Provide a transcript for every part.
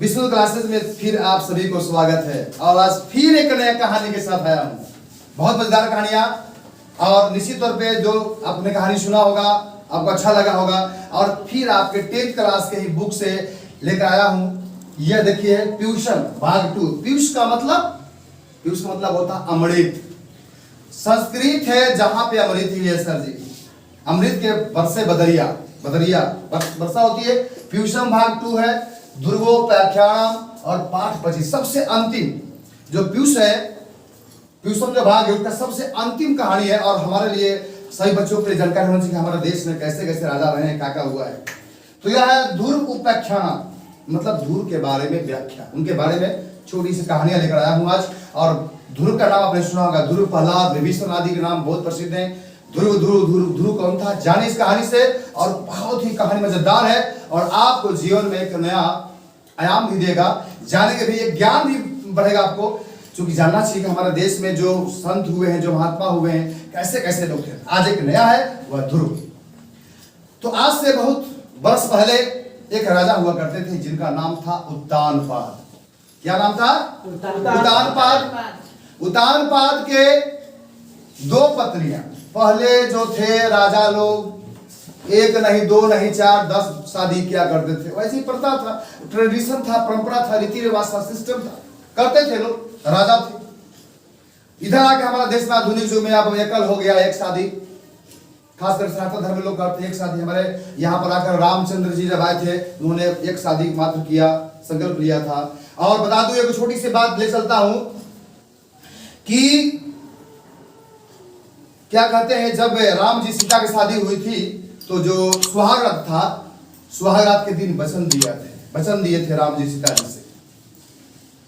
Vishnu classes में फिर आप सभी को स्वागत है। और आज फिर एक नया कहानी के साथ आया हूँ। बहुत मजेदार कहानियां, और निश्चित तौर पे जो आपने कहानी सुना होगा आपको अच्छा लगा होगा। और फिर आपके 10th क्लास के ही बुक से लेकर आया हूँ। यह देखिए, ट्यूशन भाग 2। पीयूष का मतलब होता है अमृत। संस्कृत है जहां पे अमृत ही है सर जी। अमृत के वर्षे बदरिया वर्षा होती है। पीयूषम भाग 2 है। ध्रुवोपाख्यानम और पाठ 25। सबसे अंतिम जो पीयूष है, पीयूषम जो भाग है उसका सबसे अंतिम कहानी है। और हमारे लिए सभी बच्चों के लिए जानकारी होनी चाहिए कि हमारे देश में कैसे कैसे राजा रहे हैं, क्या क्या हुआ है। तो यह है ध्रुव उपाख्यान, मतलब ध्रुव के बारे में व्याख्या, उनके बारे में छोटी सी कहानियां लेकर आया हूं आज। और ध्रुव का नाम आपने सुना होगा, ध्रुव प्रहलाद विभीषण आदि के नाम बहुत प्रसिद्ध हैं। ध्रुव कौन था, जाने इस कहानी से। और बहुत ही कहानी मजेदार है और आपको जीवन में एक नया आयाम भी देगा। जाने के भी एक ज्ञान भी बढ़ेगा आपको, क्योंकि जानना चाहिए कि हमारे देश में जो संत हुए हैं, जो महात्मा हुए हैं, कैसे कैसे लोग थे। आज एक नया है, वह ध्रुव। तो आज से बहुत वर्ष पहले एक राजा हुआ करते थे जिनका नाम था उत्तानपाद। क्या नाम था? उत्तानपाद के 2 पत्नियां। पहले जो थे राजा लोग 1 नहीं 2 नहीं 4 10 शादी किया करते थे। वैसी प्रथा था, ट्रेडिशन था, परंपरा था, रीति रिवाज था, सिस्टम था, करते थे लोग, राजा थे। इधर आके हमारा देश में आधुनिक युग में अब एकल हो गया, एक शादी। खासकर सनातन धर्म लोग करते एक शादी। हमारे यहाँ पर आकर रामचंद्र जी जब आए थे, उन्होंने एक शादी मात्र किया, संकल्प लिया था। और बता दूं, एक छोटी सी बात ले चलता हूं कि क्या कहते हैं, जब राम जी सीता की शादी हुई थी तो जो सुहागरात था, सुहागरात के दिन वचन दिए थे राम जी सीता जी से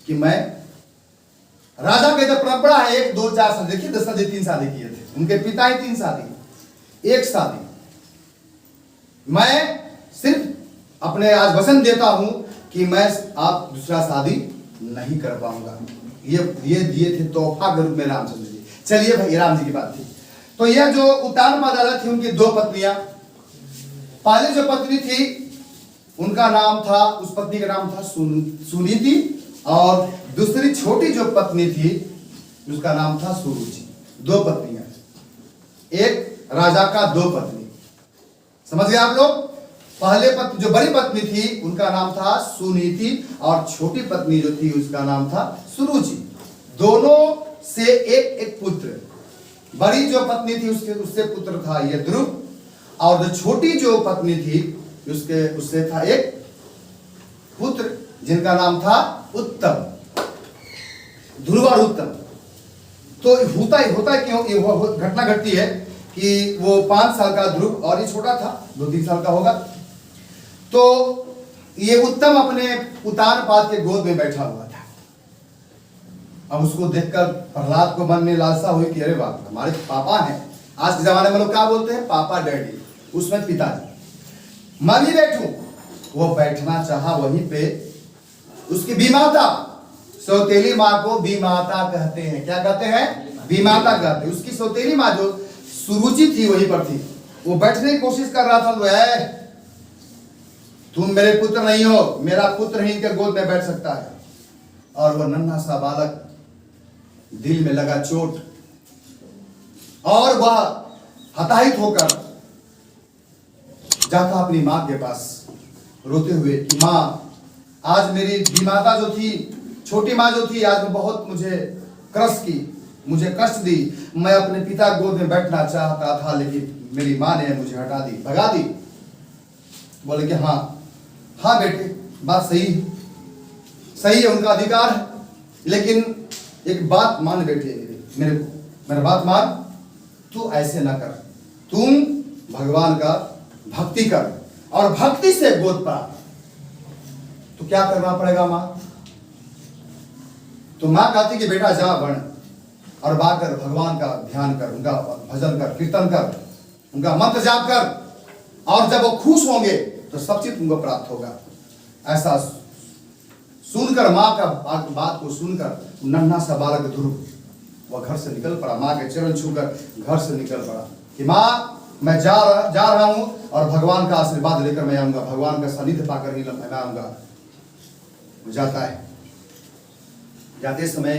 कि मैं, राजा के तो परंपरा है 1 2 4 शादी, देखिए 10 शादी 3 शादी किए थे उनके पिता ही, 3 शादी 1 शादी। मैं सिर्फ अपने आज वचन देता हूं कि मैं आप दूसरा शादी नहीं कर पाऊंगा। ये दिए थे तोहफा के रूप में रामचंद्र जी। चलिए भाई, राम जी की बात थी। तो यह जो उत्तानपाद राजा थी, उनकी 2 पत्नियां। पहले जो पत्नी थी उनका नाम था, उस पत्नी का नाम था सुनीति। और दूसरी छोटी जो पत्नी थी उसका नाम था सुरुचि। 2 पत्नियां, एक राजा का 2 पत्नी। समझ गए आप लोग? पहले पत्नी जो बड़ी पत्नी थी उनका नाम था सुनीति, और छोटी पत्नी जो थी उसका नाम था सुरुचि। दोनों से एक पुत्र। बड़ी जो पत्नी थी उससे पुत्र था ये ध्रुव, और जो छोटी जो पत्नी थी उससे था एक पुत्र जिनका नाम था उत्तम। ध्रुव और उत्तम। तो होता क्यों ये घटना घटती है कि वो 5 साल का ध्रुव, और ये छोटा था 2-3 साल का होगा। तो ये उत्तम अपने उत्तानपाद के गोद में बैठा हुआ था। अब उसको देखकर प्रहलाद को मन में लालसा हुई कि अरे वाह, हमारे पापा हैं। आज के जमाने में लोग क्या बोलते हैं, पापा डैडी, उसमें पिताजी। मैं भी बैठूं। वो बैठना चाहा वहीं पे। उसकी बीमाता, सौतेली माँ को बीमाता कहते हैं। क्या कहते हैं? बीमाता कहते हैं। उसकी सौतेली माँ जो सुरुचि थी वहीं पर थी। वो बैठने की कोशिश कर रहा था, तो तुम मेरे पुत्र नहीं हो, मेरा पुत्र ही इनके गोद में बैठ सकता है। और वह नन्हा सा बालक, दिल में लगा चोट, और वह हताहित होकर जाता अपनी मां के पास रोते हुए कि मां, आज मेरी बीमाता जो थी, छोटी मां जो थी, आज बहुत मुझे क्रश की, मुझे कष्ट दी। मैं अपने पिता गोद में बैठना चाहता था, लेकिन मेरी मां ने मुझे हटा दी, भगा दी। बोले कि हाँ बेटे, बात सही है, उनका अधिकार है। लेकिन एक बात मान बेटे, मेरा बात मान, तू ऐसे ना कर। तुम भगवान का भक्ति कर और भक्ति से गोद पा। तो क्या करना पड़ेगा मां? तो मां कहती कि बेटा जा बन और बाकर भगवान का ध्यान कर, उनका भजन कर, कीर्तन कर, उनका मंत्र जाप कर, और जब वो खुश होंगे तो सब चीज तुमको प्राप्त होगा। ऐसा सुनकर, मां का बात को सुनकर नन्हा सा बालक ध्रुव वह घर से निकल पड़ा। मां के चरण छूकर घर से निकल पड़ा कि मां, मैं जा रहा हूं और भगवान का आशीर्वाद लेकर मैं आऊंगा, भगवान का सानिध्य पाकर ही मैं आऊंगा। वो जाता है, जाते समय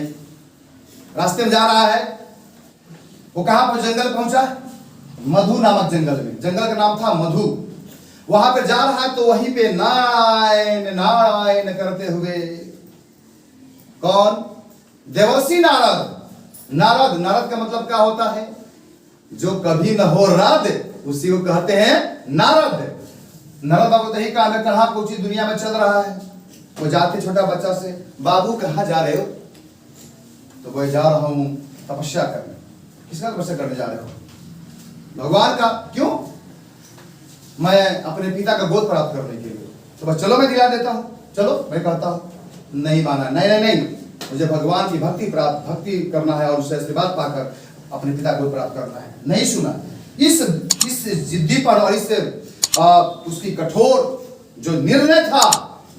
रास्ते में जा रहा है, वो कहां पर जंगल पहुंचा, मधु नामक जंगल में, जंगल का नाम था मधु। वहां पर जा रहा है तो वहीं पे नारायण नारायण करते हुए कौन, देवर्षि नारद। नारद, नारद का मतलब क्या होता है, जो कभी न हो रद उसी को कहते हैं नारद। नारद बाबू तो यही काम है, कहां पहुंची दुनिया में चल रहा है। वो जाते छोटा बच्चा से, बाबू कहां जा रहे हो, तो वो जा रहा हूं तपस्या करने। किसका तपस्या करने जा रहे हो, भगवान का। क्यों, मैं अपने पिता का गोद प्राप्त करने के लिए। तो बस चलो मैं दिला देता हूं, चलो मैं कहता हूं। नहीं माना, नहीं नहीं नहीं, मुझे भगवान की भक्ति करना है और उससे आशीर्वाद पाकर अपने पिता को प्राप्त करना है। नहीं सुना। इस जिद्दीपन और इस उसकी कठोर जो निर्णय था,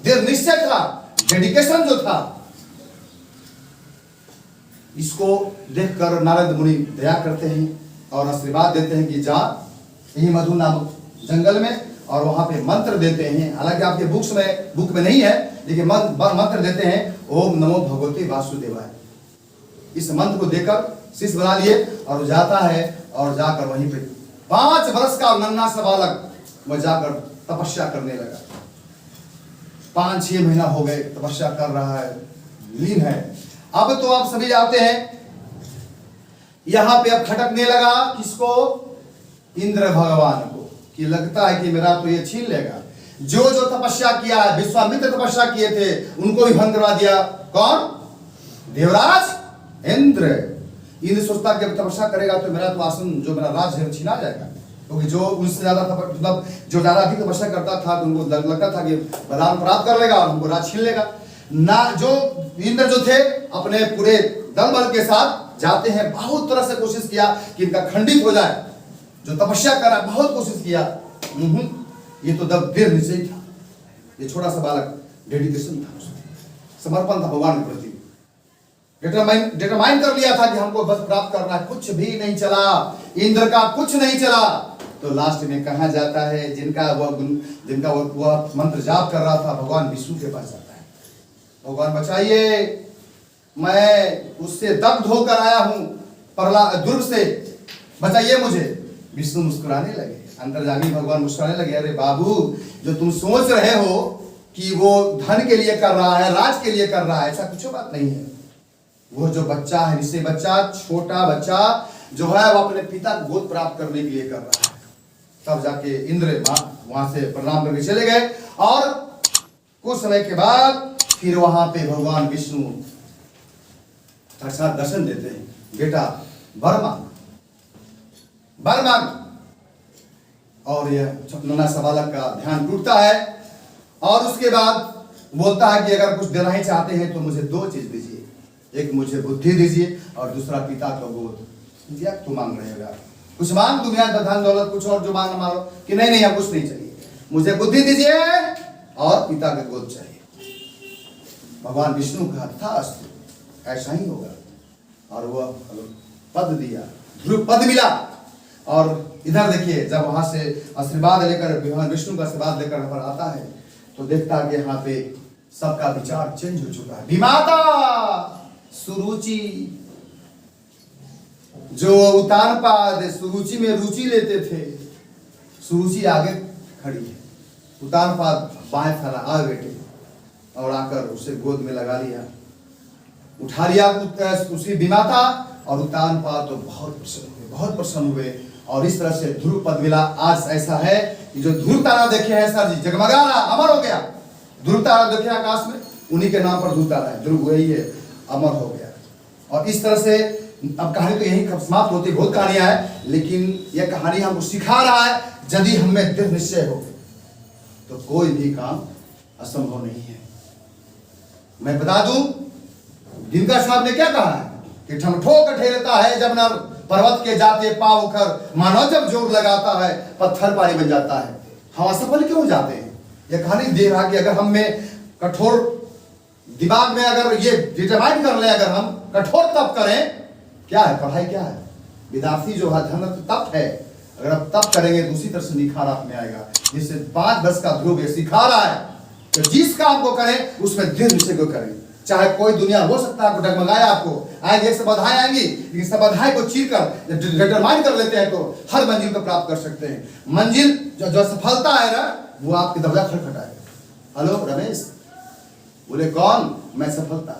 दृढ़ निश्चय था, डेडिकेशन जो था, इसको देखकर नारद मुनि दया करते हैं और आशीर्वाद देते हैं कि जा यही मधु नामक जंगल में, और वहां पे मंत्र देते हैं। हालांकि आपके बुक में नहीं है, लेकिन मंत्र देते हैं, ओम नमो भगवते वासुदेवाय। इस मंत्र को देकर शिष्य बना लिए और जाता है, और जाकर वहीं पे 5 वर्ष का नन्हा सा बालक वह जाकर तपस्या करने लगा। 5-6 महीना हो गए तपस्या कर रहा है, लीन है। अब तो आप सभी जानते हैं, यहां पे अब खटकने लगा किसको, इंद्र भगवान को, कि लगता है कि मेरा तो ये छीन लेगा। जो जो तपस्या किया है, विश्वामित्र तपस्या किए थे, उनको भी भंग करवा दिया। कौन, देवराज इंद्र। इंद्र सोचता कि तपस्या करेगा तो मेरा तो आसन, जो मेरा राज है, छीना जाएगा। क्योंकि जो उनसे ज्यादा मतलब जो ज्यादा अधिक तपस्या करता था, तो उनको लगता था कि वरदान प्राप्त कर लेगा और उनको राज छीन लेगा ना। जो इंद्र जो थे, अपने पूरे दल बल के साथ जाते हैं, बहुत तरह से कोशिश किया कि इनका खंडित हो जाए। जो तपस्या करा, बहुत कोशिश किया, ये तो दृढ़ निश्चय था। ये छोटा सा बालक, डेडिकेशन था, समर्पण था भगवान के प्रति, डिटरमाइन कर लिया था कि हमको बस प्राप्त करना है। कुछ भी नहीं चला, इंद्र का कुछ नहीं चला। तो लास्ट में कहा जाता है, जिनका वह मंत्र जाप कर रहा था, भगवान विष्णु के पास जाता है। भगवान बचाइए, मैं उससे दग्ध होकर आया हूं, दुर्ग से बचाइए मुझे। विष्णु मुस्कुराने लगे, अंतर्यामी भगवान मुस्कुराने लगे, अरे बाबू, जो तुम सोच रहे हो कि वो धन के लिए कर रहा है, राज के लिए कर रहा है, ऐसा कुछ बात नहीं है। वो जो बच्चा है, निश्चय बच्चा, छोटा बच्चा जो है, वो अपने पिता को गोद प्राप्त करने के लिए कर रहा है। तब जाके इंद्र वहां से प्रणाम करके चले गए, और कुछ समय के बाद फिर वहां पे भगवान विष्णु साक्षात दर्शन देते हैं। बेटा वर मांग, और यह नन्हा सा बालक का ध्यान टूटता है, और उसके बाद बोलता है कि अगर कुछ देना ही चाहते हैं तो मुझे 2 चीज दीजिए, एक मुझे बुद्धि दीजिए और दूसरा पिता का गोद। दिया, तू मांग रहे हो, कुछ मांग, दुनिया का धन दौलत कुछ और जो मांग मारो, कि नहीं नहीं, अब कुछ नहीं चाहिए, मुझे बुद्धि दीजिए और पिता का गोद चाहिए। भगवान विष्णु का तथास्तु, ऐसा ही होगा। और वह पद दिया, ध्रुव पद मिला। और इधर देखिए, जब वहां से आशीर्वाद लेकर, भगवान विष्णु का आशीर्वाद लेकर पर आता है, तो देखता है कि यहाँ पे सबका विचार चेंज हो चुका है। विमाता सुरुचि, जो उतानपाद सुरुचि में रुचि लेते थे, सुरुचि आगे खड़ी है, उतानपाद बाएं खड़ा, आ बेटे, और आकर उसे गोद में लगा लिया, उठा लिया उसी विमाता। और उतानपाद तो बहुत प्रसन्न हुए, और इस तरह से ध्रुव पद मिला। आज ऐसा है कि जो ध्रुव तारा देखे हैं सर जी, जगमगा रहा, अमर हो गया। ध्रुव तारा देखे आकाश में, उन्हीं के नाम पर ध्रुव तारा है, ध्रुव वही है, अमर हो गया। और इस तरह से अब कहानी तो यही समाप्त होती, बहुत कहानियां हैं, लेकिन यह कहानी हमको सिखा रहा है, यदि हमें दृढ़ निश्चय हो तो कोई भी काम असंभव नहीं है। मैं बता दूं, दिनकर साहब ने क्या कहा है कि ठमठोक ठहरता है जब नर पर्वत के जाते पाव उखर, मानव जब जोर लगाता है पत्थर पानी बन जाता है। हम असफल क्यों हो जाते हैं? यह कहानी दे रहा कि अगर हम में कठोर दिमाग में अगर ये डिटरमाइन कर ले, अगर हम कठोर तप करें, क्या है पढ़ाई, क्या है विद्यार्थी जो है धन तप है, अगर आप तप करेंगे तो उसी तरह से निखार आप में आएगा। जिससे 5 वर्ष का ध्रुव ये सिखा रहा है तो जिस काम को करें उसमें दृढ़ निश्चय को करें। चाहे कोई दुनिया हो सकता है आपको डगमगाए, आपको आज एक से बाधाएं आएंगी, लेकिन सब बाधाएं को चीर कर डिटरमाइन कर लेते हैं तो हर मंजिल को प्राप्त कर सकते हैं। मंजिल जो सफलता है ना, वो आपके दरवाजा खटखटाएगा। हेलो रमेश, बोले कौन? मैं सफलता।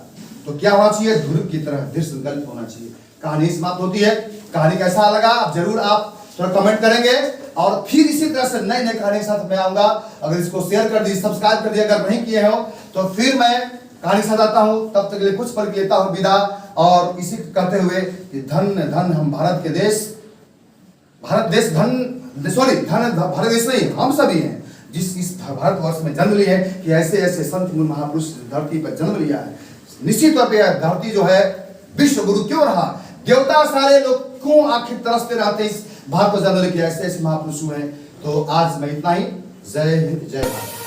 तो क्या होना चाहिए? ध्रुव की तरह दृढ़ संकल्प होना चाहिए। कहानी समाप्त होती है। कहानी कैसा लगा आप जरूर आप थोड़ा कमेंट करेंगे, और फिर इसी तरह से नई नई कहानी के साथ मैं आऊंगा। अगर इसको शेयर कर दीजिए, सब्सक्राइब कर दिए अगर नहीं किए हो, तो फिर मैं कहानी के साथ आता हूं। तब तक के लिए कुछ पल लेता हूं विदा, और इसी कहते हुए कि धन धन हम भारत के देश, भारत देश धन, सॉरी धन भारत देश नहीं, हम सभी हैं जिस इस भारतवर्ष में जन्म लिए हैं कि ऐसे ऐसे संत महापुरुष धरती पर जन्म लिया है। निश्चित तौर पर धरती जो है विश्व गुरु क्यों रहा, देवता सारे लोग क्यों आखिर तरसते रहते इस भारत को जन्म लेके, ऐसे ऐसे महापुरुष हुए हैं। तो आज मैं इतना ही। जय हिंद, जय भारत।